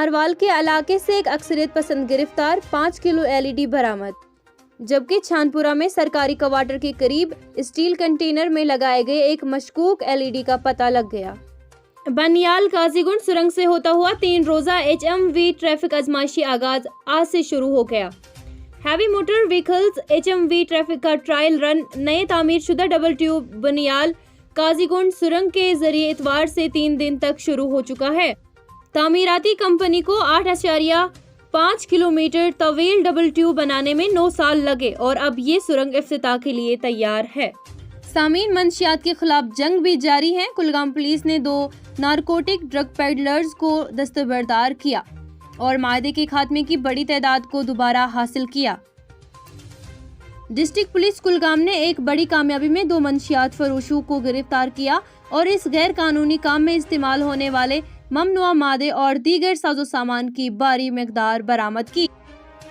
ماروال کے علاقے سے ایک اکثریت پسند گرفتار، 5 کلو LED برآمد، جبکہ چھانپورہ میں سرکاری کوارٹر کے قریب اسٹیل کنٹینر میں لگائے گئے ایک مشکوک LED کا پتہ لگ گیا۔ بنیال قاضی گنڈ سرنگ سے ہوتا ہوا 3 روزہ HMV ٹریفک آزمائشی آغاز آج سے شروع ہو گیا۔ Heavy motor vehicles HMV traffic کا ٹرائل رن نئے تعمیر شدہ ڈبل ٹیوب بنیال قاضی گنڈ سرنگ کے ذریعے اتوار سے 3 دن تک شروع ہو چکا ہے۔ تعمیراتی کمپنی کو 8.5 کلومیٹر طویل ڈبل ٹیوب بنانے میں 9 سال لگے اور اب یہ سرنگ افتتاح کے لیے تیار ہے۔ سامعین، منشیات کے خلاف جنگ بھی جاری ہے۔ کلگام پولیس نے 2 نارکوٹک ڈرگ پیڈلرز کو دستبردار کیا اور معدے کے خاتمے کی بڑی تعداد کو دوبارہ حاصل کیا۔ ڈسٹرکٹ پولیس کلگام نے ایک بڑی کامیابی میں 2 منشیات فروشوں کو گرفتار کیا اور اس غیر قانونی کام میں استعمال ہونے والے ممنوعہ مادے اور دیگر ساز و سامان کی بھاری مقدار برآمد کی۔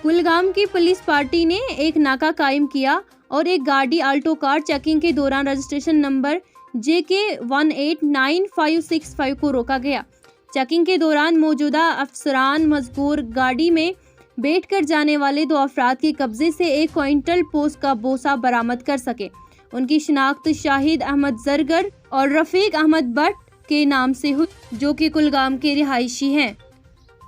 کلگام کی پولیس پارٹی نے ایک ناکہ قائم کیا اور ایک گاڑی آلٹو کار چیکنگ کے دوران رجسٹریشن نمبر JK 189565 کو روکا گیا۔ چیکنگ کے دوران موجودہ افسران مذکور گاڑی میں بیٹھ کر جانے والے 2 افراد کے قبضے سے 1 کوئنٹل پوست کا بوسہ برآمد کر سکے۔ ان کی شناخت شاہد احمد زرگر اور رفیق احمد بٹ کے نام سے ہوئی، جو کہ کلگام کے رہائشی ہیں۔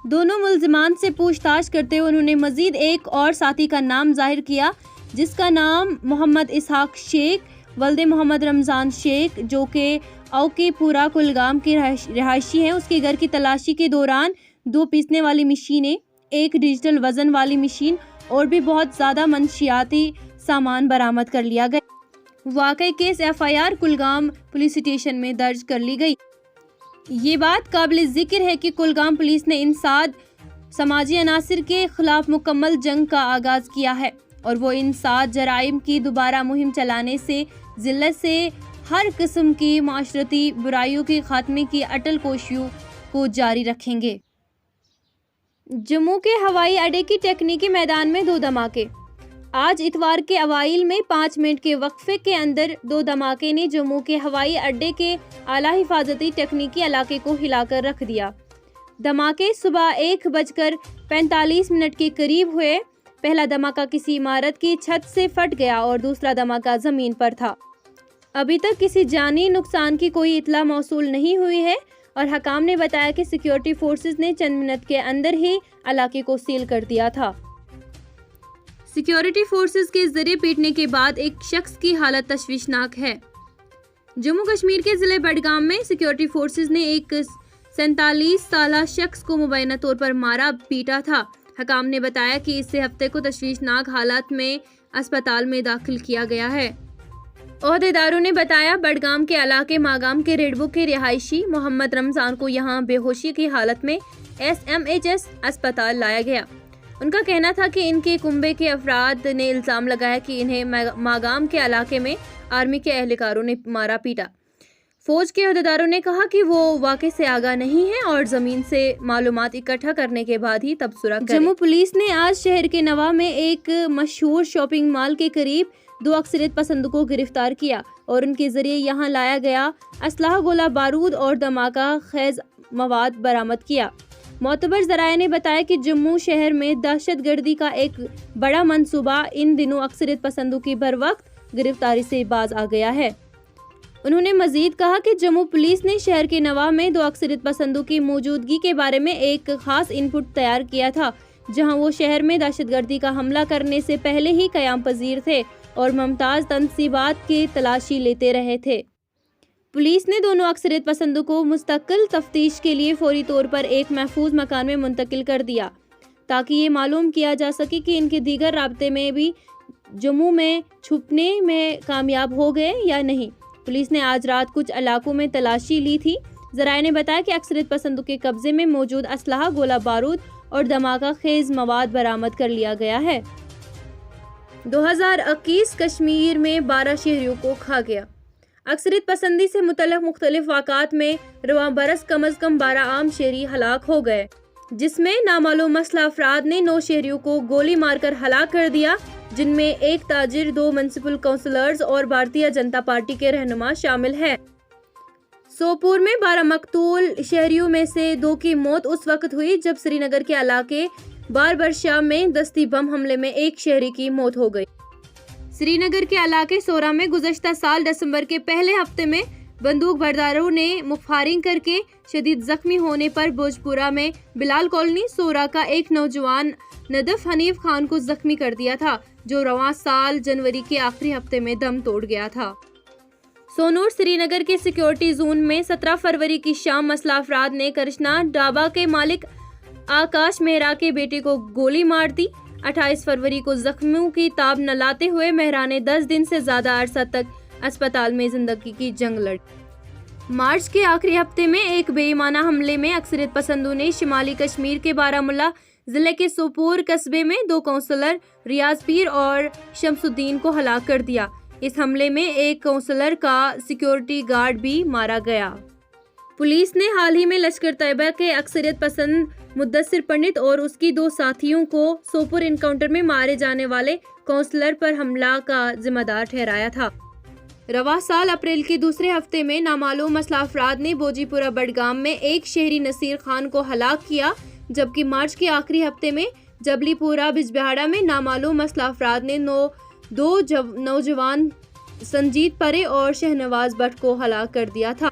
دونوں ملزمان سے پوچھ تاچھ کرتے ہوئے انہوں نے مزید ایک اور ساتھی کا نام ظاہر کیا جس کا نام محمد اسحاق شیخ ولد محمد رمضان شیخ، جو کہ اوکے پورا کلگام کے رہائشی ہیں۔ اس کے گھر کی تلاشی کے دوران 2 پیسنے والی مشینیں، 1 ڈیجیٹل وزن والی مشین اور بھی بہت زیادہ منشیاتی سامان برآمد کر لیا گیا۔ واقعہ case FIR Kulgam police station میں درج کر لی گئی۔ یہ بات قابل ذکر ہے کہ کلگام پولیس نے انسداد سماجی عناصر کے خلاف مکمل جنگ کا آغاز کیا ہے اور وہ انسداد جرائم کی دوبارہ مہم چلانے سے ذلت سے ہر قسم کی معاشرتی برائیوں کے خاتمے کی اٹل کوششوں کو جاری رکھیں گے۔ جموں کے ہوائی اڈے کی تکنیکی میدان میں 2 دھماکے۔ آج اتوار کے اوائل میں 5 منٹ کے وقفے کے اندر 2 دھماکے نے جموں کے ہوائی اڈے کے اعلیٰ حفاظتی تکنیکی علاقے کو ہلا کر رکھ دیا۔ دھماکے صبح 1:45 کے قریب ہوئے۔ پہلا دھماکہ کسی عمارت کی چھت سے پھٹ گیا اور دوسرا دھماکہ زمین پر تھا۔ ابھی تک کسی جانی نقصان کی کوئی اطلاع موصول نہیں ہوئی ہے اور حکام نے بتایا کہ سیکیورٹی فورسز نے چند منٹ کے اندر ہی علاقے کو سیل کر دیا تھا۔ سیکیورٹی فورسز کے ذریعے پیٹنے کے بعد ایک شخص کی حالت تشویشناک ہے۔ جموں کشمیر کے ضلع بڈگام میں سیکیورٹی فورسز نے ایک 47 سالہ شخص کو مبینہ طور پر مارا پیٹا تھا۔ حکام نے بتایا کہ اسے ہفتے کو تشویشناک حالت میں اسپتال میں داخل کیا گیا ہے۔ عہدیداروں نے بتایا بڈگام کے علاقے ماگام کے ریڈبو کے رہائشی محمد رمضان کو یہاں بے ہوشی کی حالت میں SMHS اسپتال لایا گیا۔ ان کا کہنا تھا کہ ان کے کنبے کے افراد نے الزام لگایا کہ انہیں ماگام کے علاقے میں آرمی کے اہلکاروں نے مارا پیٹا۔ فوج کے عہدیداروں نے کہا کہ وہ واقعے سے آگاہ نہیں ہیں اور زمین سے معلومات اکٹھا کرنے کے بعد ہی تبصرہ کریں۔ جموں پولیس نے آج شہر کے نواں میں ایک مشہور شاپنگ مال کے قریب 2 اکثریت پسندوں کو گرفتار کیا اور ان کے ذریعے یہاں لایا گیا اسلحہ، گولہ بارود اور دھماکہ خیز مواد برآمد کیا۔ معتبر ذرائع نے بتایا کہ جموں شہر میں دہشت گردی کا ایک بڑا منصوبہ ان دنوں اکثریت پسندوں کی بروقت گرفتاری سے باز آ گیا ہے۔ انہوں نے مزید کہا کہ جموں پولیس نے شہر کے نواں میں 2 اکثریت پسندوں کی موجودگی کے بارے میں ایک خاص ان پٹ تیار کیا تھا، جہاں وہ شہر میں دہشت گردی کا حملہ کرنے سے پہلے ہی قیام پذیر تھے اور ممتاز تنصیبات کی تلاشی لیتے رہے تھے۔ پولیس نے دونوں اکثریت پسندوں کو مستقل تفتیش کے لیے فوری طور پر ایک محفوظ مکان میں منتقل کر دیا تاکہ یہ معلوم کیا جا سکے کہ ان کے دیگر رابطے میں بھی جموں میں چھپنے میں کامیاب ہو گئے یا نہیں۔ پولیس نے آج رات کچھ علاقوں میں تلاشی لی تھی۔ ذرائع نے بتایا کہ اکثریت پسندوں کے قبضے میں موجود اسلحہ، گولہ بارود اور دھماکہ خیز مواد برآمد کر لیا گیا ہے۔ 2021 کشمیر میں 12 شہریوں کو کھا گیا۔ اکثریت پسندی سے متعلق مختلف واقعات میں رواں برس کم از کم 12 عام شہری ہلاک ہو گئے، جس میں نامعلوم مسلح افراد نے 9 شہریوں کو گولی مار کر ہلاک کر دیا، جن میں ایک تاجر، 2 میونسپل کونسلرز اور بھارتیہ جنتا پارٹی کے رہنما شامل ہیں۔ سوپور میں 12 مقتول شہریوں میں سے 2 کی موت اس وقت ہوئی جب سری نگر کے علاقے باربرشاہ میں دستی بم حملے میں ایک شہری کی موت ہو گئی۔ سری نگر کے علاقے سورا میں گزشتہ سال دسمبر کے پہلے ہفتے میں بندوق برداروں نے فائرنگ کر کے شدید زخمی ہونے پر بھوجپورہ میں بلال کالونی سورا کا ایک نوجوان ندف حنیف خان کو زخمی کر دیا تھا، جو رواں سال جنوری کے آخری ہفتے میں دم توڑ گیا تھا۔ سونور سری نگر کے سیکیورٹی زون میں 17 فروری کی شام مسلح افراد نے کرشنا ڈھابا کے مالک آکاش مہرا کے بیٹے کو گولی مار دی۔ 28 فروری کو زخمیوں کی تاب نہ لاتے ہوئے مہرا نے 10 دن سے زیادہ عرصہ تک اسپتال میں زندگی کی جنگ لڑی۔ مارچ کے آخری ہفتے میں ایک بے ایمانہ حملے میں اکثریت پسندوں نے شمالی کشمیر کے بارہمولہ ضلع کے سوپور قصبے میں 2 کونسلر ریاض پیر اور شمس الدین کو ہلاک کر دیا۔ اس حملے میں ایک کونسلر کا سیکیورٹی گارڈ بھی مارا گیا۔ پولیس نے حال ہی میں لشکر طیبہ کے اکثریت پسند مدثر پنڈت اور اس کی 2 ساتھیوں کو سوپور انکاؤنٹر میں مارے جانے والے کونسلر پر حملہ کا ذمہ دار ٹھہرایا تھا۔ رواں سال اپریل کے دوسرے ہفتے میں نامعلوم مسلح افراد نے بوجی پورہ بڈگام میں ایک شہری نصیر خان کو ہلاک کیا، جبکہ مارچ کے آخری ہفتے میں جبلی پورہ بجبہاڑا میں نامعلوم مسلح افراد نے 2 نوجوان سنجیت پرے اور شہنواز بٹ کو ہلاک کر دیا تھا۔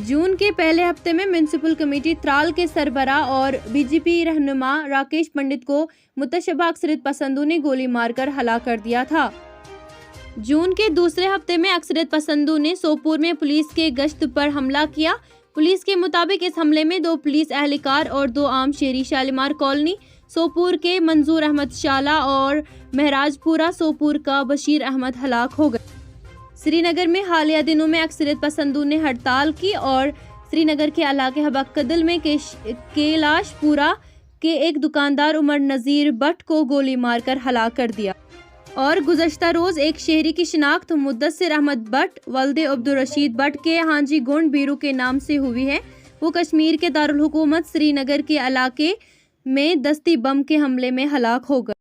جون کے پہلے ہفتے میں میونسپل کمیٹی ترال کے سربراہ اور بی جے پی رہنما راکیش پنڈت کو متشبہ اکثریت پسندوں نے گولی مار کر ہلاک کر دیا تھا۔ جون کے دوسرے ہفتے میں اکثریت پسندوں نے سوپور میں پولیس کے گشت پر حملہ کیا۔ پولیس کے مطابق اس حملے میں 2 پولیس اہلکار اور 2 عام شہری شالیمار کالونی سوپور کے منظور احمد شالہ اور مہراج پورہ سوپور کا بشیر احمد ہلاک ہو گئے۔ سری نگر میں حالیہ دنوں میں اکثریت پسندوں نے ہڑتال کی اور سری نگر کے علاقے حبک کدل میں کیلاش پورہ کے ایک دکاندار عمر نذیر بٹ کو گولی مار کر ہلاک کر دیا۔ اور گزشتہ روز ایک شہری کی شناخت مدثر احمد بٹ ولد عبدالرشید بٹ کے ہانجی گونڈ بیرو کے نام سے ہوئی ہے۔ وہ کشمیر کے دارالحکومت سری نگر کے علاقے میں دستی بم کے حملے میں ہلاک ہو گئے۔